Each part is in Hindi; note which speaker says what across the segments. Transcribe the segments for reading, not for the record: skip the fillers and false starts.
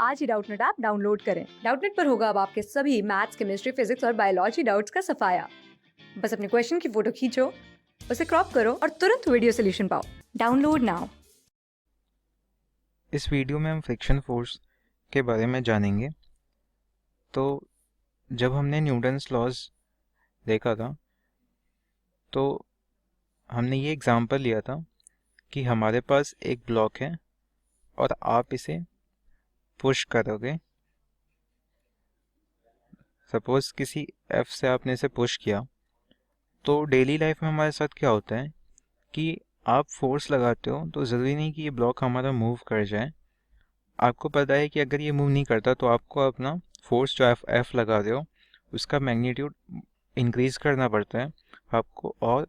Speaker 1: आज ही डाउटनेट ऐप डाउनलोड करें। डाउटनेट पर होगा अब आपके सभी मैथ्स, केमिस्ट्री, फिजिक्स और बायोलॉजी डाउट्स का सफाया। बस अपने क्वेश्चन की फोटो खींचो, उसे क्रॉप करो और तुरंत वीडियो सोल्यूशन पाओ। Download now.
Speaker 2: इस वीडियो में हम फ्रिक्शन फोर्स के बारे में जानेंगे। तो जब हमने न्यूटन्स लॉज देखा था तो हमने ये एग्जांपल लिया था कि हमारे पास एक ब्लॉक है और आप इसे पुश करोगे। सपोज किसी एफ से आपने इसे पुश किया, तो डेली लाइफ में हमारे साथ क्या होता है कि आप फोर्स लगाते हो तो ज़रूरी नहीं कि ये ब्लॉक हमारा मूव कर जाए। आपको पता है कि अगर ये मूव नहीं करता तो आपको अपना फोर्स जो एफ लगा रहे हो उसका मैग्नीट्यूड इंक्रीज करना पड़ता है आपको, और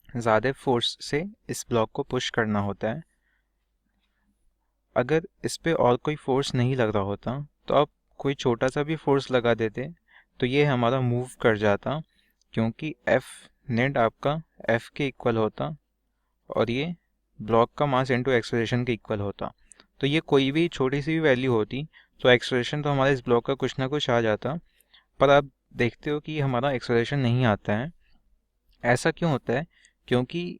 Speaker 2: ज़्यादा फोर्स से इस ब्लॉक को पुश करना होता है। अगर इस पे और कोई फोर्स नहीं लग रहा होता तो आप कोई छोटा सा भी फोर्स लगा देते तो ये हमारा मूव कर जाता, क्योंकि एफ नेट आपका एफ के इक्वल होता और ये ब्लॉक का मास इनटू एक्सेलरेशन के इक्वल होता। तो ये कोई भी छोटी सी भी वैल्यू होती तो एक्सेलरेशन तो हमारे इस ब्लॉक का कुछ ना कुछ आ जाता, पर आप देखते हो कि हमारा एक्सेलरेशन नहीं आता है। ऐसा क्यों होता है? क्योंकि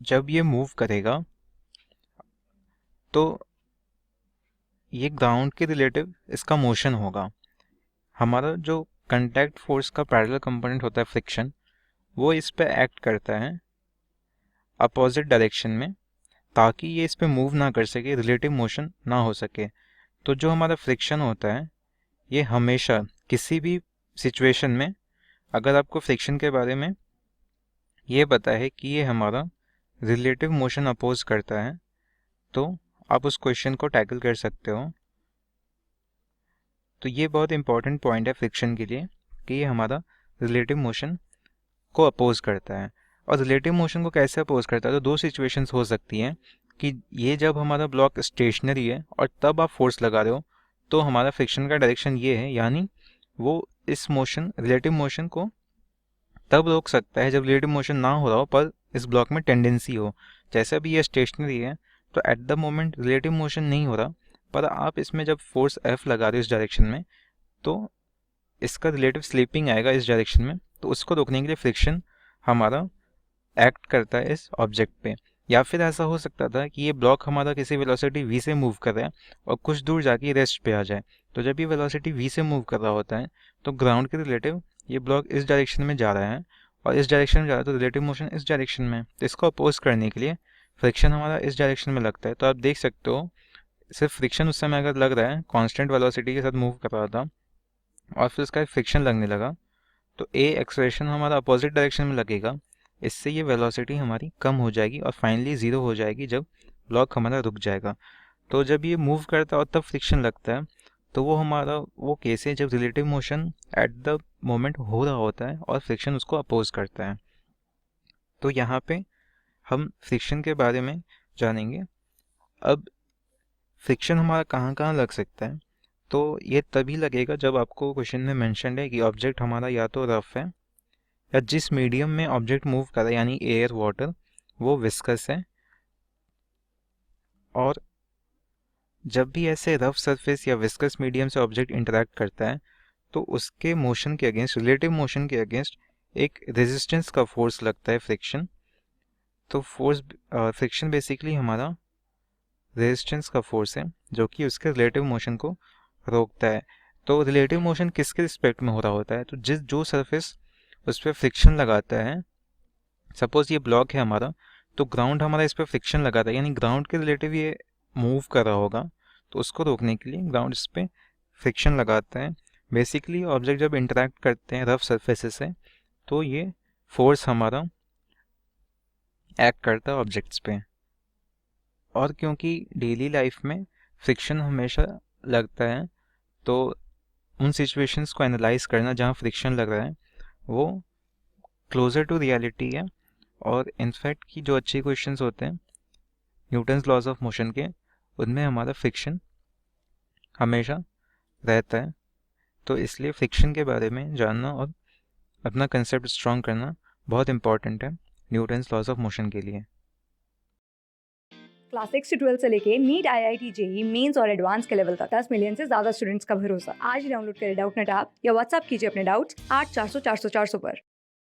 Speaker 2: जब ये मूव करेगा तो ये ग्राउंड के रिलेटिव इसका मोशन होगा। हमारा जो कंटैक्ट फोर्स का पैरेलल कंपोनेंट होता है फ्रिक्शन, वो इस पे एक्ट करता है अपोजिट डायरेक्शन में, ताकि ये इस पे मूव ना कर सके, रिलेटिव मोशन ना हो सके। तो जो हमारा फ्रिक्शन होता है ये हमेशा किसी भी सिचुएशन में, अगर आपको फ्रिक्शन के बारे में ये पता है कि ये हमारा रिलेटिव मोशन अपोज करता है, तो आप उस क्वेश्चन को टैकल कर सकते हो। तो ये बहुत इंपॉर्टेंट पॉइंट है फ्रिक्शन के लिए कि ये हमारा रिलेटिव मोशन को अपोज करता है। और रिलेटिव मोशन को कैसे अपोज करता है? तो दो सिचुएशंस हो सकती हैं कि ये जब हमारा ब्लॉक स्टेशनरी है और तब आप फोर्स लगा रहे हो तो हमारा फ्रिक्शन का डायरेक्शन ये है, यानी वो इस मोशन रिलेटिव मोशन को तब रोक सकता है जब रिलेटिव मोशन ना हो रहा हो पर इस ब्लॉक में टेंडेंसी हो। जैसे अभी ये स्टेशनरी है तो at the moment relative motion नहीं हो रहा, पर आप इसमें जब फोर्स एफ लगा रहे हो इस डायरेक्शन में तो इसका रिलेटिव स्लिपिंग आएगा इस डायरेक्शन में, तो उसको रोकने के लिए फ्रिक्शन हमारा एक्ट करता है इस ऑब्जेक्ट पे। या फिर ऐसा हो सकता था कि ये ब्लॉक हमारा किसी वेलोसिटी v से मूव कर रहा है और कुछ दूर जाके रेस्ट पे आ जाए। तो जब ये वेलोसिटी v से मूव कर रहा होता है तो ग्राउंड के रिलेटिव ये ब्लॉक इस डायरेक्शन में जा रहा है और इस डायरेक्शन में जा रहा है, तो रिलेटिव मोशन इस डायरेक्शन में। तो इसको अपोज करने के लिए फ्रिक्शन हमारा इस डायरेक्शन में लगता है। तो आप देख सकते हो सिर्फ फ्रिक्शन उस समय अगर लग रहा है कॉन्स्टेंट वेलोसिटी के साथ मूव कर रहा था और फिर उसका फ्रिक्शन लगने लगा, तो ए एक्सेलरेशन हमारा अपोजिट डायरेक्शन में लगेगा। इससे ये वेलोसिटी हमारी कम हो जाएगी और फाइनली ज़ीरो हो जाएगी जब ब्लॉक हमारा रुक जाएगा। तो जब ये मूव करता है और तब फ्रिक्शन लगता है, तो वो हमारा वो केस है जब relative motion at the moment हो रहा होता है और फ्रिक्शन उसको अपोज करता है। तो यहाँ पे हम फ्रिक्शन के बारे में जानेंगे। अब फ्रिक्शन हमारा कहाँ कहाँ लग सकता है? तो ये तभी लगेगा जब आपको क्वेश्चन में मेंशन है कि ऑब्जेक्ट हमारा या तो रफ है या जिस मीडियम में ऑब्जेक्ट मूव कर रहा है यानी एयर वाटर वो विस्कस है। और जब भी ऐसे रफ सरफेस या विस्कस मीडियम से ऑब्जेक्ट इंटरेक्ट करता है तो उसके मोशन के अगेंस्ट, रिलेटिव मोशन के अगेंस्ट एक रेजिस्टेंस का फोर्स लगता है फ्रिक्शन। तो फोर्स फ्रिक्शन बेसिकली हमारा रेजिस्टेंस का फोर्स है जो कि उसके रिलेटिव मोशन को रोकता है। तो रिलेटिव मोशन किसके रिस्पेक्ट में हो रहा होता है? तो जो सरफेस उस पर फ्रिक्शन लगाता है, सपोज ये ब्लॉक है हमारा, तो ग्राउंड हमारा इस पर फ्रिक्शन लगाता है यानी ग्राउंड के रिलेटिव ये मूव कर रहा होगा, तो उसको रोकने के लिए ग्राउंड इस पर फ्रिक्शन लगाता है। बेसिकली ऑब्जेक्ट जब इंटरेक्ट करते हैं रफ सरफेसेस से तो ये फोर्स हमारा एक्ट करता है ऑब्जेक्ट्स पे। और क्योंकि डेली लाइफ में फ्रिक्शन हमेशा लगता है, तो उन सिचुएशंस को एनालाइज करना जहाँ फ्रिक्शन लग रहा है वो क्लोजर टू रियलिटी है। और इनफैक्ट की जो अच्छे क्वेश्चंस होते हैं न्यूटन्स लॉज ऑफ मोशन के, उनमें हमारा फ्रिक्शन हमेशा रहता है। तो इसलिए फ्रिक्शन के बारे में जानना और अपना कंसेप्ट स्ट्रॉन्ग करना बहुत इंपॉर्टेंट है न्यूटन्स लॉज ऑफ मोशन के लिए।
Speaker 1: क्लास 6 से 12 से लेके नीट, IIT, जेई मेंस और एडवांस के लेवल तक 10 मिलियन से ज्यादा स्टूडेंट्स का भरोसा। आज ही डाउनलोड करें डाउटनेट ऐप या व्हाट्सएप कीजिए अपने डाउट्स 8400 400 400 पर।